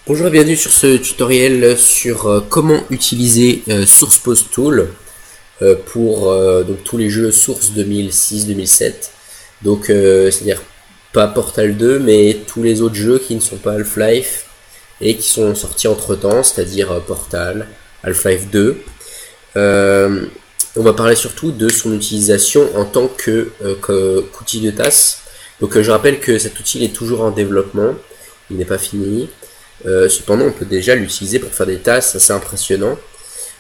Bonjour et bienvenue sur ce tutoriel sur comment utiliser SourcePose Tool pour donc tous les jeux Source 2006-2007. Donc c'est-à-dire pas Portal 2 mais tous les autres jeux qui ne sont pas Half-Life et qui sont sortis entre temps, c'est-à-dire Portal, Half-Life 2. On va parler surtout de son utilisation en tant qu'outil de tasse. Donc je rappelle que cet outil est toujours en développement, il n'est pas fini. Cependant, on peut déjà l'utiliser pour faire des tasks assez impressionnants.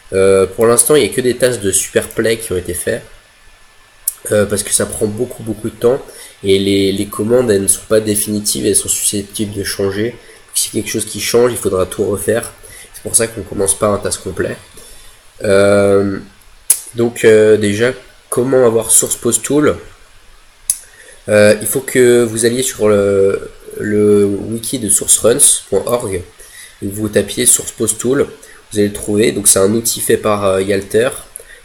Pour l'instant, il n'y a que des tasks de Superplay qui ont été faits. Parce que ça prend beaucoup de temps. Et les commandes, elles ne sont pas définitives, elles sont susceptibles de changer. Si quelque chose qui change, il faudra tout refaire. C'est pour ça qu'on ne commence pas un task complet. Déjà, comment avoir SourcePose Tool? Il faut que vous alliez sur le wiki de sourceruns.org et vous tapiez SourcePose Tool, vous allez le trouver. Donc c'est un outil fait par Yalter.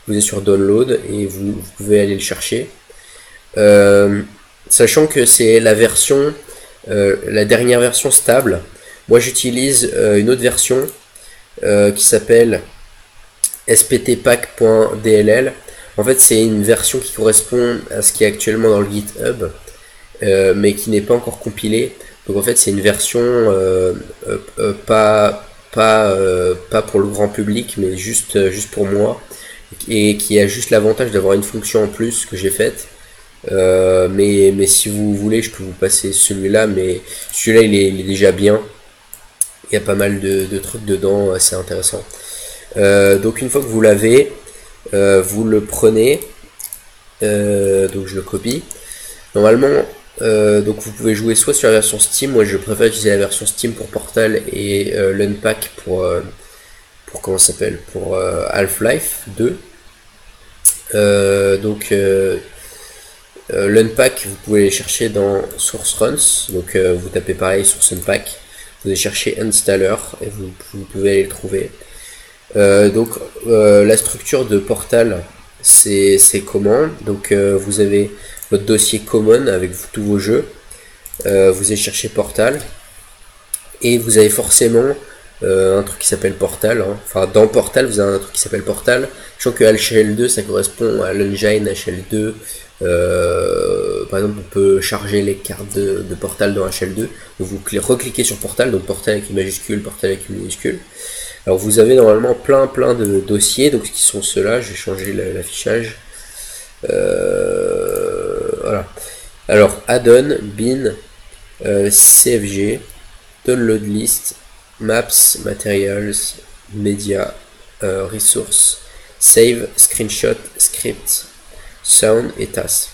Vous êtes sur Download et vous pouvez aller le chercher. Sachant que c'est la version, la dernière version stable. Moi j'utilise une autre version qui s'appelle sptpack.dll. En fait c'est une version qui correspond à ce qui est actuellement dans le GitHub. Mais qui n'est pas encore compilé. Donc en fait c'est une version pas pour le grand public, mais juste pour moi, et qui a juste l'avantage d'avoir une fonction en plus que j'ai faite. Mais si vous voulez, je peux vous passer celui-là, mais celui-là il est déjà bien. Il y a pas mal de trucs dedans assez intéressants. Donc une fois que vous l'avez, vous le prenez. Donc je le copie. Normalement, donc vous pouvez jouer soit sur la version Steam, moi je préfère utiliser la version Steam pour Portal et l'Unpack pour comment ça s'appelle, pour Half-Life 2. L'Unpack vous pouvez les chercher dans SourceRuns, donc vous tapez pareil Source Unpack, vous allez chercher Installer et vous pouvez aller le trouver. La structure de Portal c'est comment, donc vous avez votre dossier common avec tous vos jeux, vous allez chercher Portal et vous avez forcément un truc qui s'appelle Portal, hein. Enfin dans Portal vous avez un truc qui s'appelle Portal. Je crois que HL2 ça correspond à l'engine HL2. Par exemple on peut charger les cartes de Portal dans HL2, donc vous recliquez sur Portal, donc Portal avec une majuscule, Portal avec une minuscule. Alors vous avez normalement plein de dossiers, donc qui sont ceux-là. Je vais changer l'affichage. Voilà. Alors add-on, bin, CFG, download list, maps, materials, media, resource, save, screenshot, script, sound et task.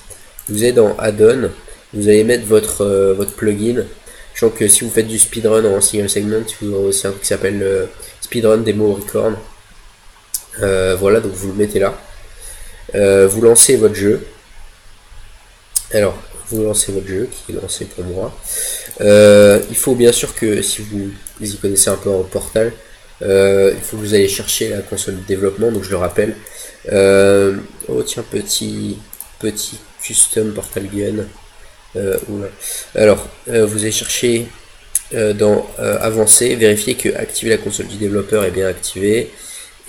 Vous êtes dans add-on, vous allez mettre votre plugin. Je pense que si vous faites du speedrun en single segment, vous aurez aussi un truc qui s'appelle speedrun demo record. Voilà, donc vous le mettez là. Vous lancez votre jeu. Alors, vous lancez votre jeu, qui est lancé pour moi. Il faut bien sûr que, si vous y connaissez un peu en Portal, il faut que vous allez chercher la console de développement, donc je le rappelle. Oh tiens, petit custom Portal Gun. Alors, vous allez chercher dans avancer, vérifier que activer la console du développeur est bien activé.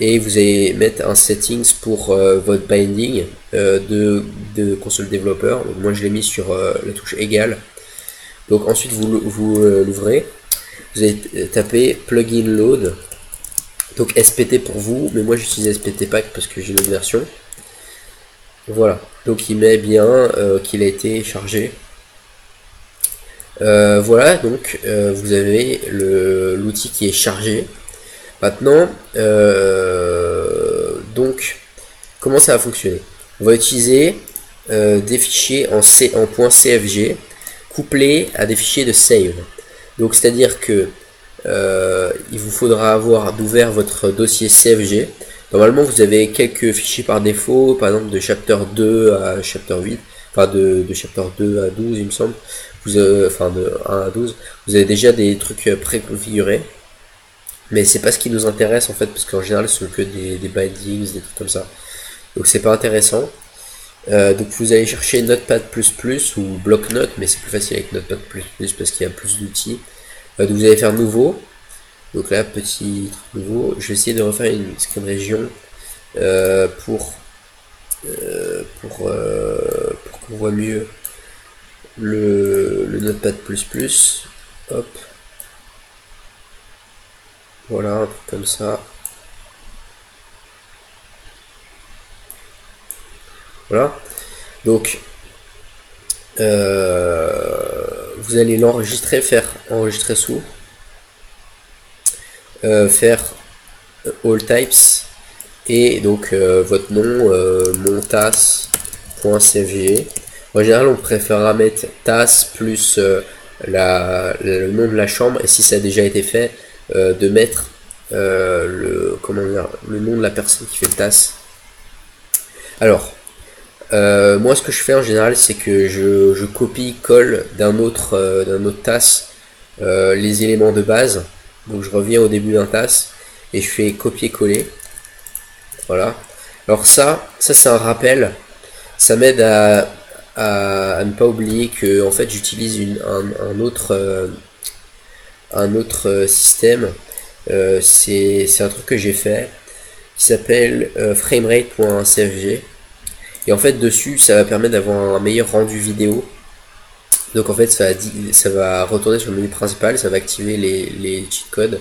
Et vous allez mettre un settings pour votre binding de console développeur. Donc moi je l'ai mis sur la touche égale. Donc ensuite vous l'ouvrez. Vous allez taper plugin load. Donc SPT pour vous, mais moi j'utilise SPT pack parce que j'ai une autre version. Voilà. Donc il met bien qu'il a été chargé. Voilà, donc vous avez l'outil qui est chargé. Maintenant, donc, comment ça va fonctionner? On va utiliser des fichiers en .cfg couplés à des fichiers de save. Donc, c'est-à-dire que il vous faudra avoir d'ouvert votre dossier CFG. Normalement, vous avez quelques fichiers par défaut, par exemple de chapter 2 à chapter 8, enfin de chapter 2 à 12, il me semble. Enfin de 1 à 12. Vous avez déjà des trucs préconfigurés. Mais c'est pas ce qui nous intéresse en fait, parce qu'en général ce sont que des bindings, des trucs comme ça. Donc c'est pas intéressant. Donc vous allez chercher Notepad++ ou Bloc-Notes, mais c'est plus facile avec Notepad++ parce qu'il y a plus d'outils. Donc vous allez faire nouveau. Donc là, petit truc nouveau, je vais essayer de refaire une screen région pour qu'on voit mieux le Notepad++. Hop. Voilà, un truc comme ça. Voilà. Donc, vous allez l'enregistrer, faire enregistrer sous, faire all types, et donc votre nom, montas.cfg. En général, on préférera mettre tas plus le nom de la chambre, et si ça a déjà été fait, de mettre le nom de la personne qui fait le tas. Alors, moi, ce que je fais en général, c'est que je copie-colle d'un autre tas les éléments de base. Donc, je reviens au début d'un tas et je fais copier-coller. Voilà. Alors ça c'est un rappel. Ça m'aide à ne pas oublier que en fait j'utilise un autre système. C'est un truc que j'ai fait qui s'appelle framerate.cfg. Et en fait dessus ça va permettre d'avoir un meilleur rendu vidéo. Donc en fait ça va retourner sur le menu principal, ça va activer les cheat codes,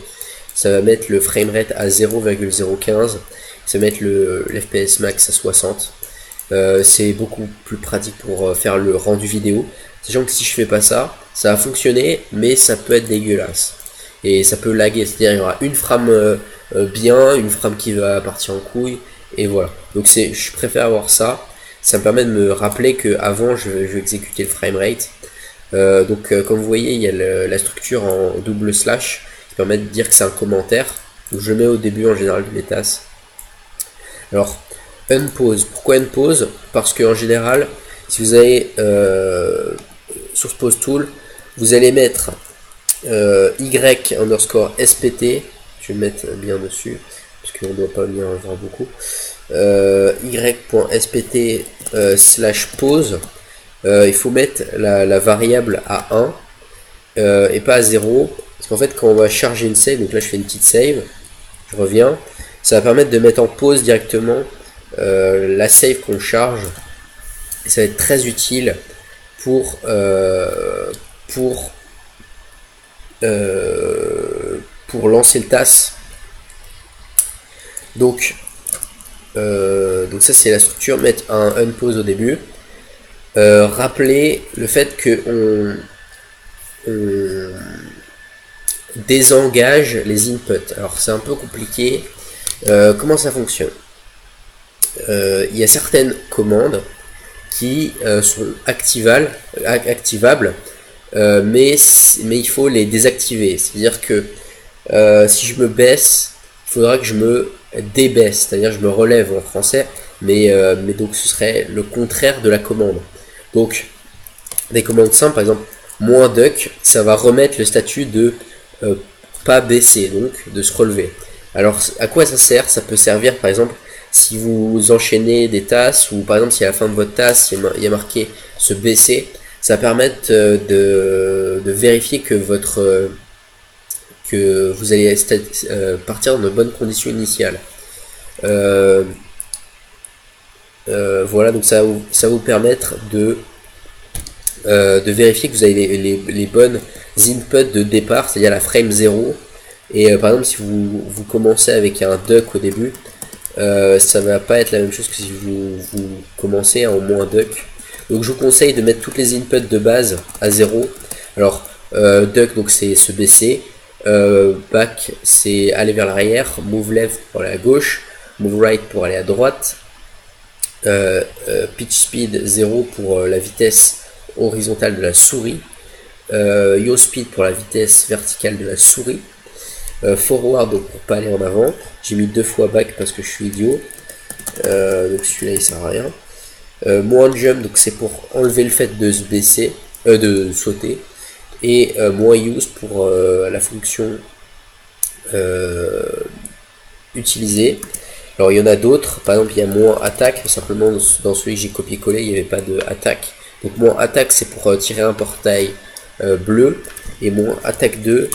ça va mettre le framerate à 0,015, ça va mettre l'FPS max à 60. C'est beaucoup plus pratique pour faire le rendu vidéo, sachant que si je fais pas ça, ça va fonctionner mais ça peut être dégueulasse et ça peut laguer, c'est-à-dire il y aura une frame bien, une frame qui va partir en couille, et voilà. Donc je préfère avoir ça. Ça me permet de me rappeler que avant je vais exécuter le framerate. Comme vous voyez, il y a la structure en double slash qui permet de dire que c'est un commentaire. Donc je le mets au début en général de mes tasses. Alors unpause. Pourquoi unpause? Parce que en général, si vous avez source pause tool, vous allez mettre y_spt. Je vais le mettre bien dessus parce qu'on ne doit pas bien en voir beaucoup. y.spt /pause. Il faut mettre la variable à 1 et pas à 0, parce qu'en fait quand on va charger une save, donc là je fais une petite save, je reviens, ça va permettre de mettre en pause directement la save qu'on charge, et ça va être très utile pour lancer le TAS. Donc ça c'est la structure, mettre un unpause au début. Rappeler le fait que on désengage les inputs. Alors c'est un peu compliqué. Comment ça fonctionne? Il y a certaines commandes qui sont activables, mais il faut les désactiver. C'est-à-dire que si je me baisse, il faudra que je me débaisse, c'est-à-dire je me relève en français, mais donc ce serait le contraire de la commande. Donc des commandes simples, par exemple -duck, ça va remettre le statut de pas baisser, donc de se relever. Alors à quoi ça sert? Ça peut servir par exemple si vous enchaînez des tasses, ou par exemple si à la fin de votre tasse il y a marqué se baisser, ça va permettre de vérifier que vous allez partir dans de bonnes conditions initiales. Voilà, donc ça va vous permettre de vérifier que vous avez les bonnes inputs de départ, c'est-à-dire la frame 0. Et par exemple si vous commencez avec un duck au début, ça va pas être la même chose que si vous commencez en -duck. Donc je vous conseille de mettre toutes les inputs de base à 0. Alors duck, donc c'est se baisser, back c'est aller vers l'arrière, move left pour aller à gauche, move right pour aller à droite, pitch speed 0 pour la vitesse horizontale de la souris, yaw speed pour la vitesse verticale de la souris, forward donc pour pas aller en avant. J'ai mis 2 fois back parce que je suis idiot, donc celui-là il sert à rien. Moins jump, donc c'est pour enlever le fait de se baisser, de sauter, et moins use pour la fonction utilisée. Alors il y en a d'autres, par exemple il y a moins attaque, simplement dans celui que j'ai copié-collé il n'y avait pas de attaque. Donc moins attaque c'est pour tirer un portail bleu, et moins attaque 2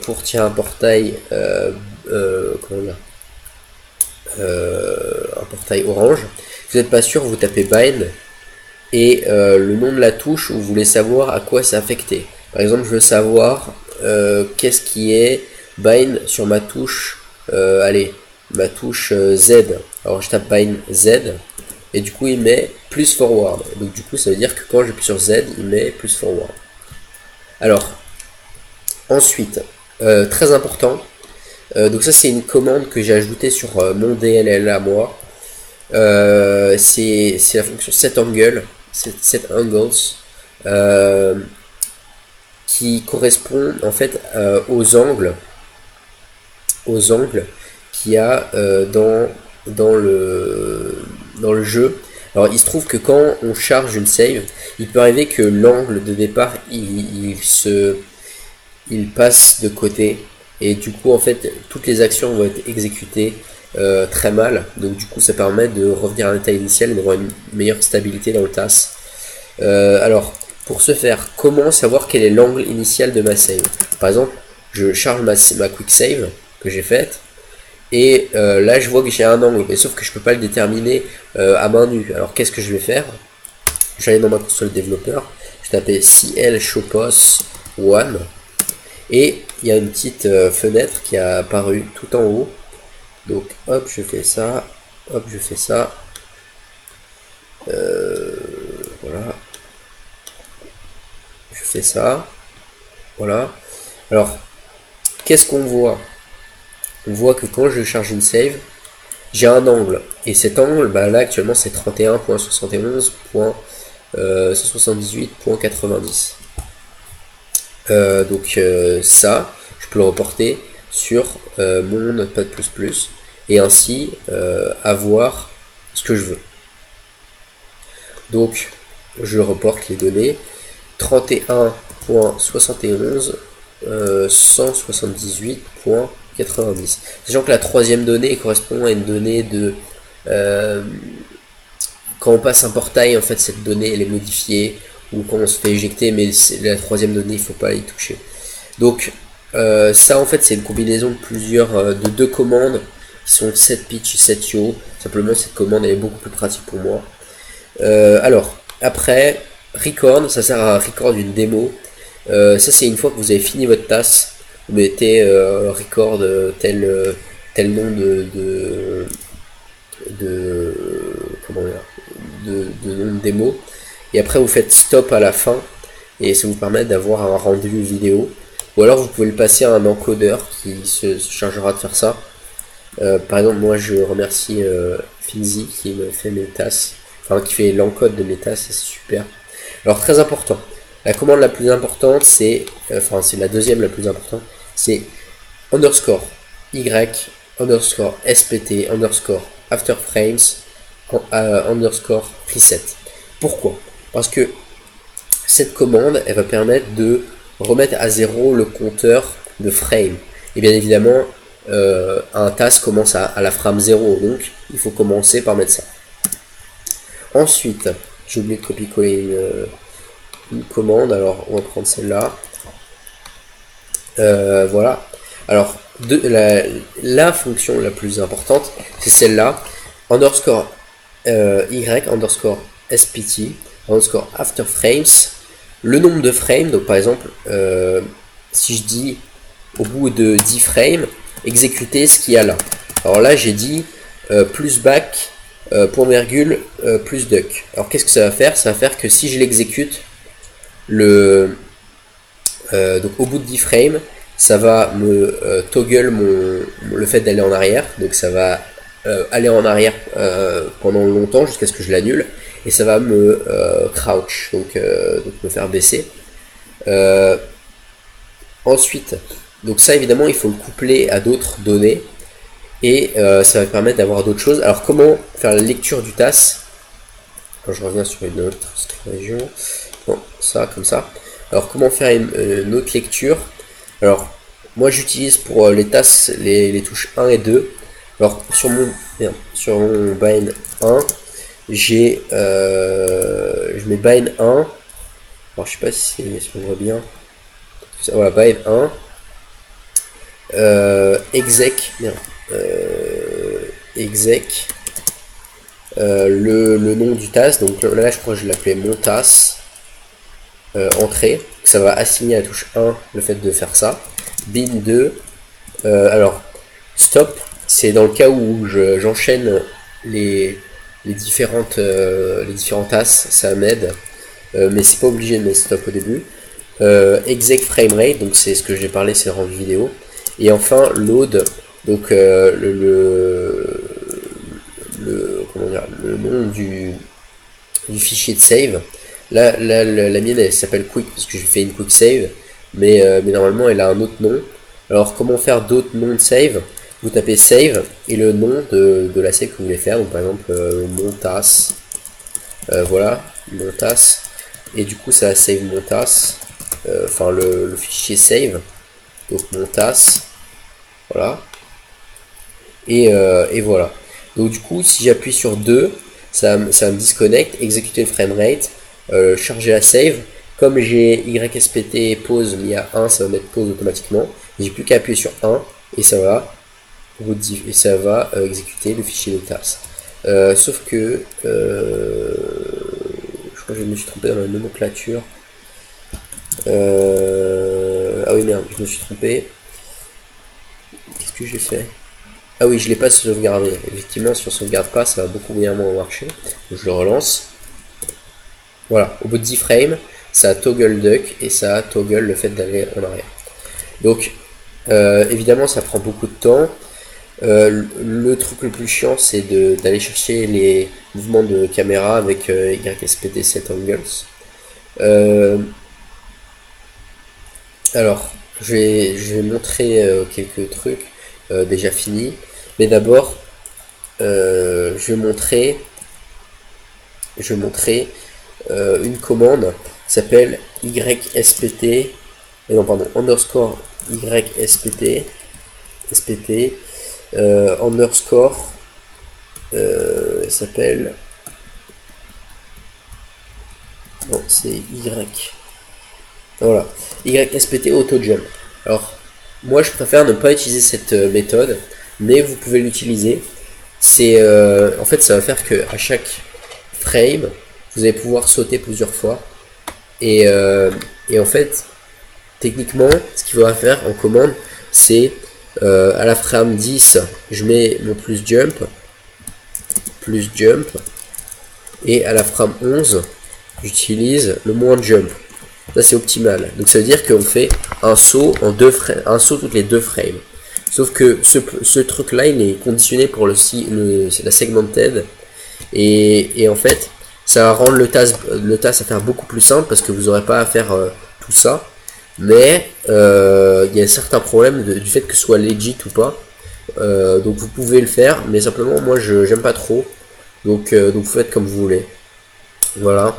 pour tirer un portail, comment dire, un portail orange. Si vous n'êtes pas sûr, vous tapez bind et le nom de la touche où vous voulez savoir à quoi c'est affecté. Par exemple, je veux savoir qu'est-ce qui est bind sur ma touche, allez, ma touche Z. Alors je tape bind Z et du coup il met plus forward. Donc du coup ça veut dire que quand j'appuie sur Z, il met plus forward. Alors ensuite, très important, donc ça c'est une commande que j'ai ajoutée sur mon DLL à moi. C'est la fonction setAngle, qui correspond en fait aux angles qu'il y a dans le jeu. Alors il se trouve que quand on charge une save, il peut arriver que l'angle de départ il passe de côté et du coup en fait toutes les actions vont être exécutées très mal, donc du coup ça permet de revenir à l'état initial et d'avoir une meilleure stabilité dans le TAS. Alors pour ce faire, comment savoir quel est l'angle initial de ma save? Par exemple, je charge ma quick save que j'ai faite et là je vois que j'ai un angle, mais sauf que je peux pas le déterminer à main nue. Alors qu'est-ce que je vais faire? Je vais aller dans ma console développeur, je vais taper CL Showpos 1 et il y a une petite fenêtre qui a apparu tout en haut. Donc hop, je fais ça, hop, je fais ça. Voilà. Je fais ça. Voilà. Alors, qu'est-ce qu'on voit? On voit que quand je charge une save, j'ai un angle. Et cet angle, bah là actuellement c'est 31.71.178.90. Donc ça, je peux le reporter sur mon Notepad++ et ainsi avoir ce que je veux. Donc je reporte les données 31.71 178.90. Sachant que la troisième donnée correspond à une donnée de quand on passe un portail, en fait cette donnée elle est modifiée, ou quand on se fait éjecter, mais la troisième donnée il faut pas y toucher. Donc ça en fait c'est une combinaison de deux commandes qui sont setPitch et setYo. Simplement cette commande elle est beaucoup plus pratique pour moi. Alors après record, ça sert à record une démo. Ça c'est une fois que vous avez fini votre task, vous mettez record tel nom comment dire, de nom de démo, et après vous faites stop à la fin et ça vous permet d'avoir un rendu vidéo, ou alors vous pouvez le passer à un encodeur qui se chargera de faire ça. Par exemple moi je remercie Finzi qui me fait mes tasks, enfin qui fait l'encode de mes tasks, c'est super. Alors très important, la commande la plus importante c'est, enfin c'est la deuxième la plus importante, c'est underscore y underscore spt underscore afterframes underscore preset. Pourquoi? Parce que cette commande elle va permettre de remettre à zéro le compteur de frame, et bien évidemment un task commence à la frame 0, donc il faut commencer par mettre ça. Ensuite j'ai oublié de copier-coller une commande, alors on va prendre celle-là. Voilà, alors la fonction la plus importante c'est celle-là, underscore y underscore spt underscore afterframes, le nombre de frames. Donc par exemple si je dis au bout de 10 frames exécuter ce qu'il y a là, alors là j'ai dit plus back point virgule plus duck. Alors qu'est-ce que ça va faire? Ça va faire que si je l'exécute, donc au bout de 10 frames ça va me toggle le fait d'aller en arrière, donc ça va aller en arrière pendant longtemps jusqu'à ce que je l'annule, et ça va me crouch, donc me faire baisser. Ensuite, donc ça évidemment il faut le coupler à d'autres données, et ça va permettre d'avoir d'autres choses. Alors comment faire la lecture du TAS? Alors, je reviens sur une autre région, bon, ça comme ça. Alors comment faire une autre lecture? Alors moi j'utilise pour les tasks les touches 1 et 2. Alors sur mon bind 1 j'ai je mets bind 1. Alors je sais pas si on voit bien. Voilà, bind 1. exec, merde, exec, le nom du task, donc là je crois que je l'appelais mon task, entrée, ça va assigner à la touche 1 le fait de faire ça, bin 2, alors stop, c'est dans le cas où j'enchaîne les différents tasks, ça m'aide, mais c'est pas obligé de mettre stop au début. Exec framerate, donc c'est ce que j'ai parlé, c'est le rendu vidéo. Et enfin load, donc comment dire, le nom du fichier de save. Là la mienne elle s'appelle quick parce que j'ai fait une quick save, mais normalement elle a un autre nom. Alors comment faire d'autres noms de save? Vous tapez save et le nom de la save que vous voulez faire, donc par exemple mon task, voilà, mon task, et du coup ça save mon task, enfin le fichier save, donc mon task, voilà, et voilà. Donc du coup si j'appuie sur 2, ça me disconnecte, exécuter le framerate, charger la save. Comme j'ai YSPT pause mis à 1, ça va mettre pause automatiquement. J'ai plus qu'à appuyer sur 1 et ça va exécuter le fichier de task. Sauf que je crois que je me suis trompé dans la nomenclature. Ah oui merde, je me suis trompé. Qu'est-ce que j'ai fait? Ah oui, je l'ai pas sauvegardé. Effectivement, si on sauvegarde pas, ça va beaucoup moins marcher. Donc, je le relance. Voilà, au bout de 10 frames, ça toggle duck et ça toggle le fait d'aller en arrière. Donc, évidemment, ça prend beaucoup de temps. Le truc le plus chiant, c'est d'aller chercher les mouvements de caméra avec YSPT set angles. Alors, je vais montrer quelques trucs déjà finis, mais d'abord, je vais montrer une commande qui s'appelle YSPT, non pardon, underscore YSPT, SPT, underscore, s'appelle, non c'est Y, voilà, YSPT auto jump. Alors, moi je préfère ne pas utiliser cette méthode, mais vous pouvez l'utiliser. C'est en fait ça va faire que à chaque frame vous allez pouvoir sauter plusieurs fois et en fait techniquement ce qu'il faudra faire en commande c'est à la frame 10 je mets mon plus jump et à la frame 11 j'utilise le moins jump. Là c'est optimal, donc ça veut dire qu'on fait un saut en un saut toutes les 2 frames. Sauf que ce truc là il est conditionné pour la segmented et en fait ça va rendre le task à faire beaucoup plus simple parce que vous n'aurez pas à faire tout ça, mais il y a certains problèmes du fait que ce soit legit ou pas, donc vous pouvez le faire, mais simplement moi j'aime pas trop, donc vous faites comme vous voulez. Voilà.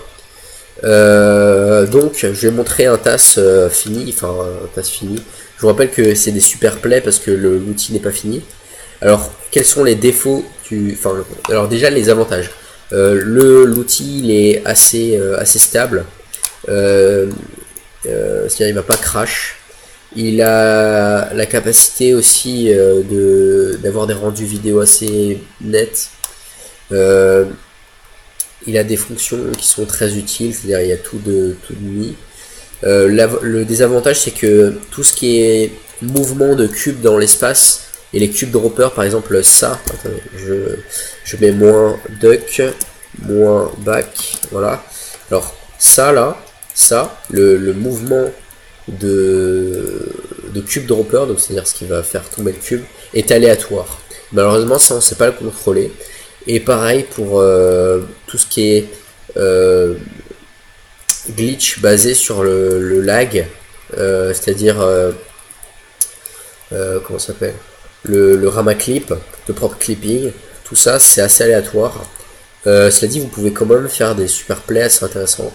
Donc je vais montrer un task fini, enfin un task fini. Je vous rappelle que c'est des super plays parce que l'outil n'est pas fini. Alors quels sont les défauts alors déjà les avantages. L'outil il est assez stable, c'est-à-dire il va pas crash. Il a la capacité aussi d'avoir des rendus vidéo assez nets. Il a des fonctions qui sont très utiles, c'est-à-dire il y a tout de mis. Le désavantage c'est que tout ce qui est mouvement de cubes dans l'espace et les cubes droppers, par exemple ça, attendez, je mets moins duck, moins back, voilà. Alors ça là, le mouvement de cube dropper, donc c'est-à-dire ce qui va faire tomber le cube, est aléatoire. Malheureusement ça on ne sait pas le contrôler. Et pareil pour tout ce qui est glitch basé sur le lag, c'est-à-dire comment ça s'appelle, le ramaclip, le propre clipping, tout ça c'est assez aléatoire. Cela dit, vous pouvez quand même faire des super plays assez intéressants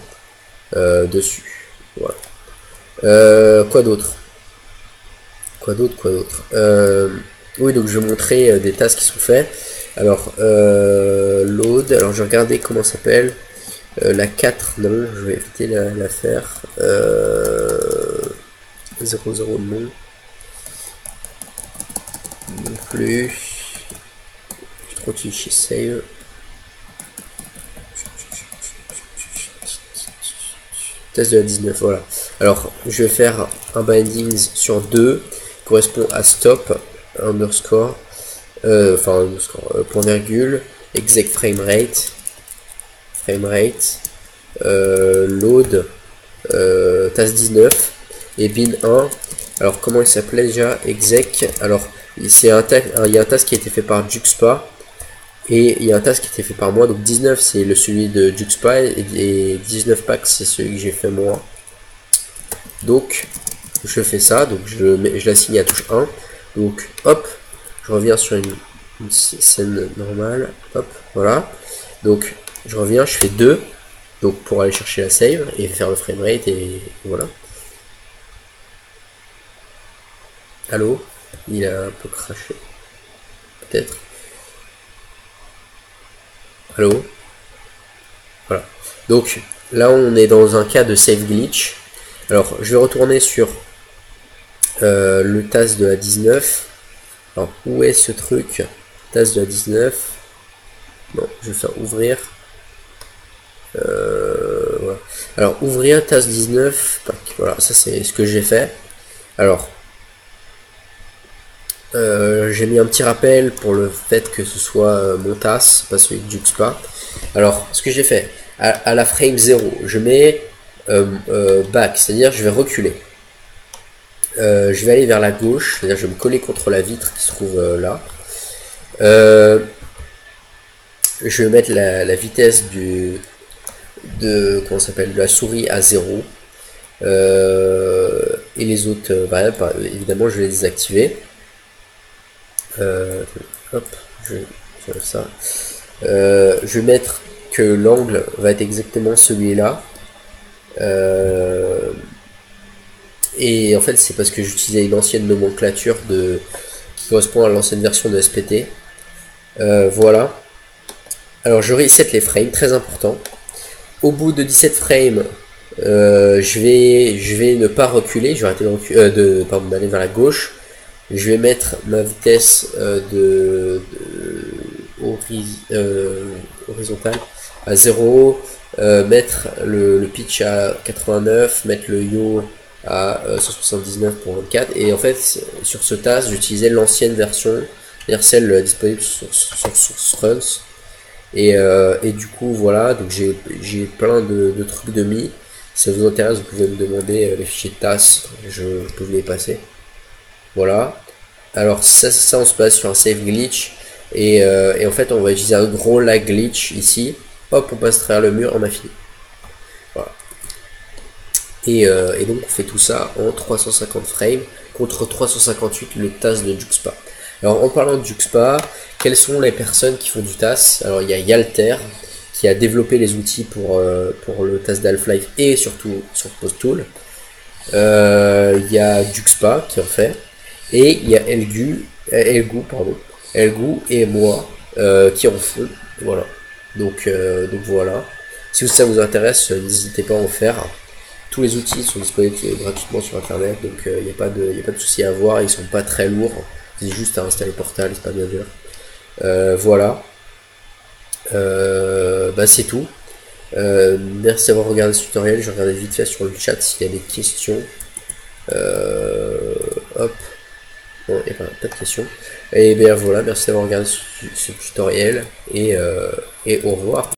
dessus. Voilà. Quoi d'autre? Oui, donc je vais montrer des tasks qui sont faits. Alors, load, alors je vais regarder comment ça s'appelle. La 4, non, je vais éviter la faire. 00 non. non plus. Je continue chez save. Test de la 19, voilà. Alors, je vais faire un bindings sur 2, correspond à stop, underscore, point virgule, exec framerate, load, task 19, et bin 1. Alors, comment il s'appelait déjà? Exec. Alors, c'est il y a un task qui a été fait par Juxpa. Et il y a un task qui a été fait par moi, donc 19 c'est celui de Juxpa et 19 packs c'est celui que j'ai fait moi. Donc je fais ça, donc je l'assigne à touche 1. Donc hop, je reviens sur une scène normale, hop, voilà. Donc je reviens, je fais 2, donc pour aller chercher la save et faire le framerate et voilà. Allô, il a un peu craché, peut-être. Allô. Voilà. Donc là on est dans un cas de save glitch. Alors je vais retourner sur le task de la 19. Alors où est ce truc? Task de la 19. Bon, je vais faire ouvrir. Voilà. Alors ouvrir task 19. Voilà, ça c'est ce que j'ai fait. Alors j'ai mis un petit rappel pour le fait que ce soit mon task, pas celui de Juxpa. Alors, ce que j'ai fait, à la frame 0, je mets back, c'est-à-dire je vais reculer. Je vais aller vers la gauche, c'est-à-dire je vais me coller contre la vitre qui se trouve là. Je vais mettre la vitesse comment s'appelle, de la souris à 0. Et les autres variables, évidemment, je vais les désactiver. Hop, je vais ça. Je vais mettre que l'angle va être exactement celui-là. Et en fait, c'est parce que j'utilisais une ancienne nomenclature qui correspond à l'ancienne version de SPT. Voilà. Alors, je reset les frames, très important. Au bout de 17 frames, je vais ne pas reculer. Je vais arrêter d'aller vers la gauche. Je vais mettre ma vitesse horizontale à 0, mettre le pitch à 89, mettre le yaw à 179 pour 24. Et en fait, sur ce task, j'utilisais l'ancienne version, c'est-à-dire celle disponible sur SourceRuns. Et du coup, voilà, donc j'ai plein de trucs de mis. Si ça vous intéresse, vous pouvez me demander les fichiers de task, je peux vous les passer. Voilà. Alors ça on se base sur un save glitch et en fait on va utiliser un gros lag glitch ici. Hop, on passe travers le mur, on a fini. Voilà. Et donc on fait tout ça en 350 frames contre 358 le task de Juxpa. Alors en parlant de Juxpa, quelles sont les personnes qui font du task? Alors il y a Yalter qui a développé les outils pour le task d'Half-Life et surtout sur PostTool. Il y a Juxpa qui en fait. Et il y a Elgu et moi qui en font. Voilà. Donc voilà. Si ça vous intéresse, n'hésitez pas à en faire. Tous les outils sont disponibles gratuitement sur internet, donc il n'y a pas de souci à avoir. Ils sont pas très lourds. C'est juste à installer Portal, c'est pas bien dur. Voilà. C'est tout. Merci d'avoir regardé ce tutoriel. Je regardais vite fait sur le chat s'il y a des questions. Hop. Bon, et ben, pas de questions. Et bien voilà, merci d'avoir regardé ce tutoriel et au revoir.